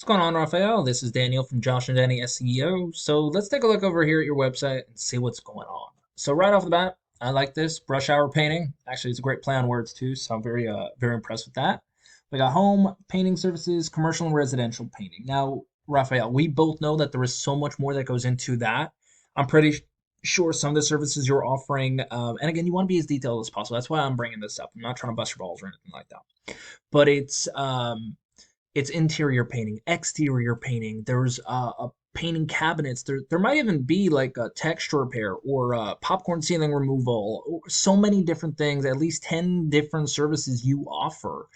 What's going on, Raphael? This is Daniel from Josh and Danny SEO. So let's take a look over here at your website and see what's going on. So right off the bat, I like this brush hour painting. Actually, it's a great play on words too, so I'm very impressed with that. We got home painting services, commercial and residential painting. Now, Raphael, we both know that there is so much more that goes into that. I'm pretty sure some of the services you're offering, and again, you want to be as detailed as possible. That's why I'm bringing this up. I'm not trying to bust your balls or anything like that. But it's interior painting, exterior painting. There's a painting cabinets. There might even be like a texture repair or popcorn ceiling removal. So many different things. At least 10 different services you offer.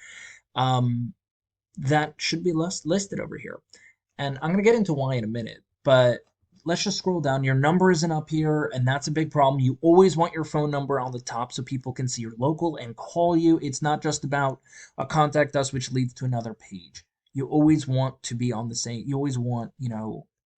Um, that should be listed over here. And I'm gonna get into why in a minute, but let's just scroll down. Your number isn't up here, and that's a big problem. You always want your phone number on the top so people can see you're local and call you. It's not just about a contact us, which leads to another page. You always want to be on the same. You always want,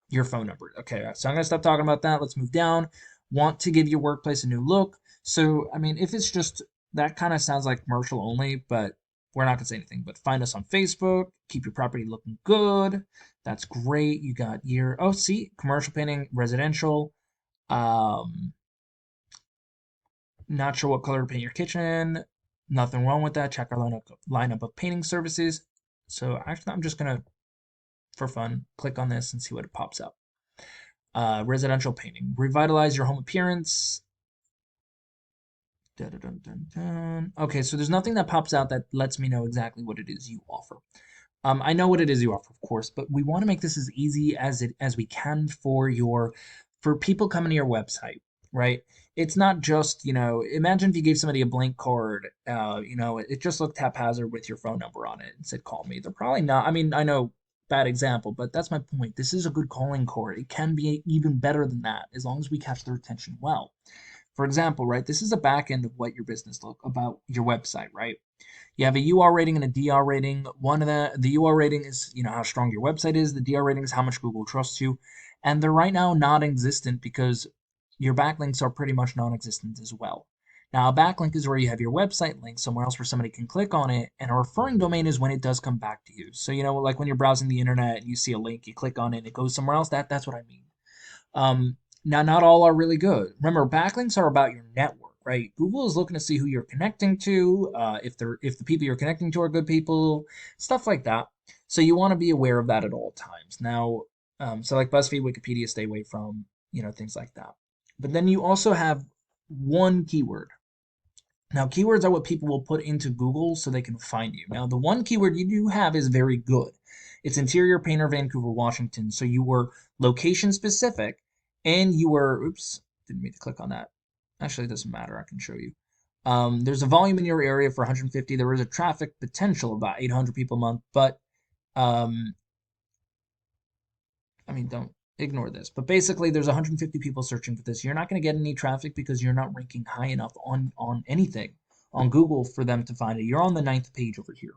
your phone number. Okay, so I'm gonna stop talking about that. Let's move down. Want to give your workplace a new look. So, I mean, if it's just that kind of sounds like commercial only, but we're not gonna say anything. But find us on Facebook. Keep your property looking good. That's great. You got see, commercial painting, residential. Um, Not sure what color to paint your kitchen. Nothing wrong with that. Check our lineup of painting services. So actually, I'm just gonna, for fun, click on this and see what it pops up. Residential painting. Revitalize your home appearance. Dun, dun, dun, dun. Okay, so there's nothing that pops out that lets me know exactly what it is you offer. I know what it is you offer, of course, but we want to make this as easy as we can for people coming to your website, right? It's not just, imagine if you gave somebody a blank card, it just looked haphazard with your phone number on it and said, call me. They're probably not. I mean, I know, bad example, but that's my point. This is a good calling card. It can be even better than that as long as we catch their attention well. For example, right, this is a back end of what your business look about your website, right? You have a UR rating and a DR rating. One of the UR rating is, how strong your website is. The DR rating is how much Google trusts you. And they're right now non-existent because your backlinks are pretty much non-existent as well. Now, a backlink is where you have your website link somewhere else where somebody can click on it, and a referring domain is when it does come back to you. So, like when you're browsing the internet and you see a link, you click on it, and it goes somewhere else. That's what I mean. Now, not all are really good. Remember, backlinks are about your network, right? Google is looking to see who you're connecting to, if the people you're connecting to are good people, stuff like that. So you want to be aware of that at all times. Now, so like BuzzFeed, Wikipedia, stay away from, things like that. But then you also have one keyword. Now, keywords are what people will put into Google so they can find you. Now, the one keyword you do have is very good. It's interior painter, Vancouver, Washington. So you were location specific and you were, oops, didn't mean to click on that. Actually, it doesn't matter. I can show you. There's a volume in your area for 150. There is a traffic potential of about 800 people a month, but um, I mean, don't ignore this. But basically, there's 150 people searching for this. You're not going to get any traffic because you're not ranking high enough on anything on Google for them to find it. You're on the 9th page over here.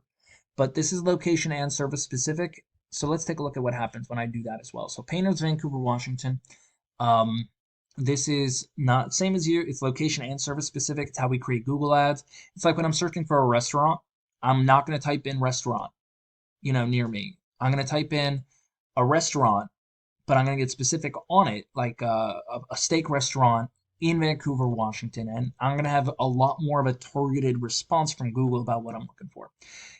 But this is location and service specific. So let's take a look at what happens when I do that as well. So Painters, Vancouver, Washington. Um, this is not same as you. It's location and service specific. It's how we create Google ads. It's like when I'm searching for a restaurant, I'm not going to type in restaurant, near me. I'm going to type in a restaurant, but I'm going to get specific on it, like a steak restaurant in Vancouver, Washington, and I'm going to have a lot more of a targeted response from Google about what I'm looking for.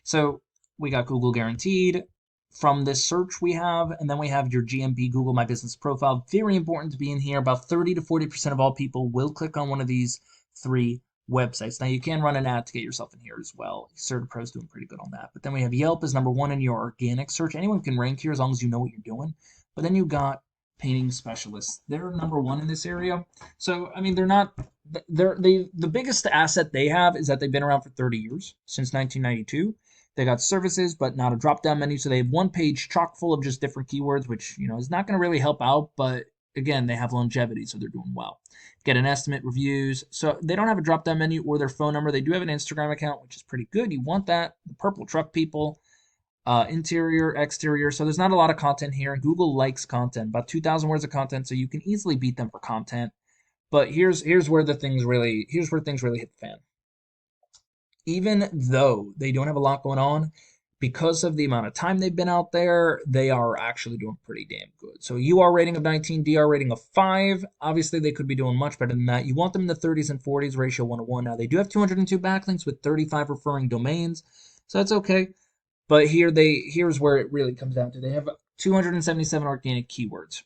So we got Google guaranteed from this search we have, and then we have your GMB, Google My Business Profile. Very important to be in here. About 30 to 40% of all people will click on one of these 3 websites. Now you can run an ad to get yourself in here as well. CertaPro's doing pretty good on that. But then we have Yelp as number 1 in your organic search. Anyone can rank here as long as you know what you're doing. But then you got painting specialists. They're number 1 in this area. So I mean, the biggest asset they have is that they've been around for 30 years, since 1992. They got services, but not a drop-down menu. So they have one page chock full of just different keywords, which is not going to really help out. But again, they have longevity, so they're doing well. Get an estimate, reviews. So they don't have a drop-down menu or their phone number. They do have an Instagram account, which is pretty good. You want that. The purple truck people. Interior, exterior. So there's not a lot of content here. And Google likes content, about 2,000 words of content. So you can easily beat them for content. But here's where things really hit the fan. Even though they don't have a lot going on, because of the amount of time they've been out there, they are actually doing pretty damn good. So UR rating of 19, DR rating of 5. Obviously, they could be doing much better than that. You want them in the 30s and 40s, ratio 1 to 1. Now, they do have 202 backlinks with 35 referring domains, so that's okay. But here's where it really comes down to. They have 277 organic keywords.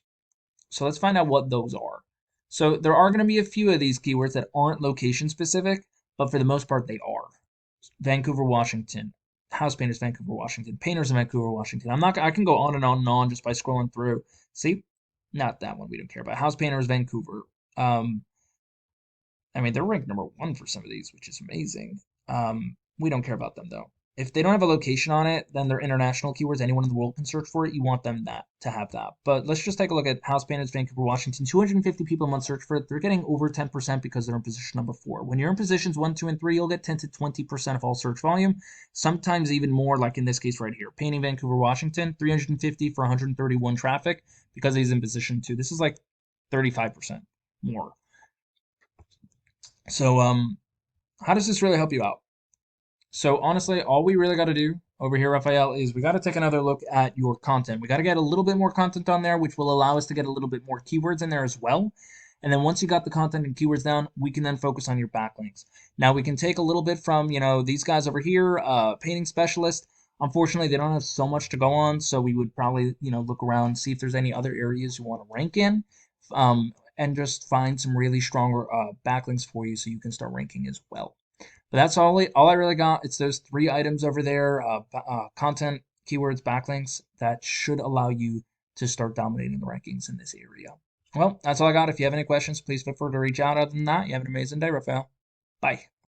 So let's find out what those are. So there are going to be a few of these keywords that aren't location specific, but for the most part they are. Vancouver, Washington, house painters, Vancouver, Washington, painters in Vancouver, Washington. I can go on and on and on just by scrolling through. See, not that one we don't care about. House painters, Vancouver. Um, I mean, they're ranked number one for some of these, which is amazing. We don't care about them though. If they don't have a location on it, then they're international keywords. Anyone in the world can search for it. You want them that to have that. But let's just take a look at house painters, Vancouver, Washington. 250 people a month search for it. They're getting over 10% because they're in position number 4. When you're in positions 1, 2, and 3, you'll get 10 to 20% of all search volume. Sometimes even more, like in this case right here. Painting Vancouver, Washington, 350 for 131 traffic because he's in position 2. This is like 35% more. So how does this really help you out? So honestly, all we really got to do over here, Raphael, is we got to take another look at your content. We got to get a little bit more content on there, which will allow us to get a little bit more keywords in there as well. And then once you got the content and keywords down, we can then focus on your backlinks. Now we can take a little bit from, these guys over here, painting specialist. Unfortunately, they don't have so much to go on, so we would probably, look around, see if there's any other areas you want to rank in, and just find some really stronger backlinks for you so you can start ranking as well. But that's all I really got. It's those 3 items over there, content, keywords, backlinks, that should allow you to start dominating the rankings in this area. Well, that's all I got. If you have any questions, please feel free to reach out. Other than that, you have an amazing day, Raphael. Bye.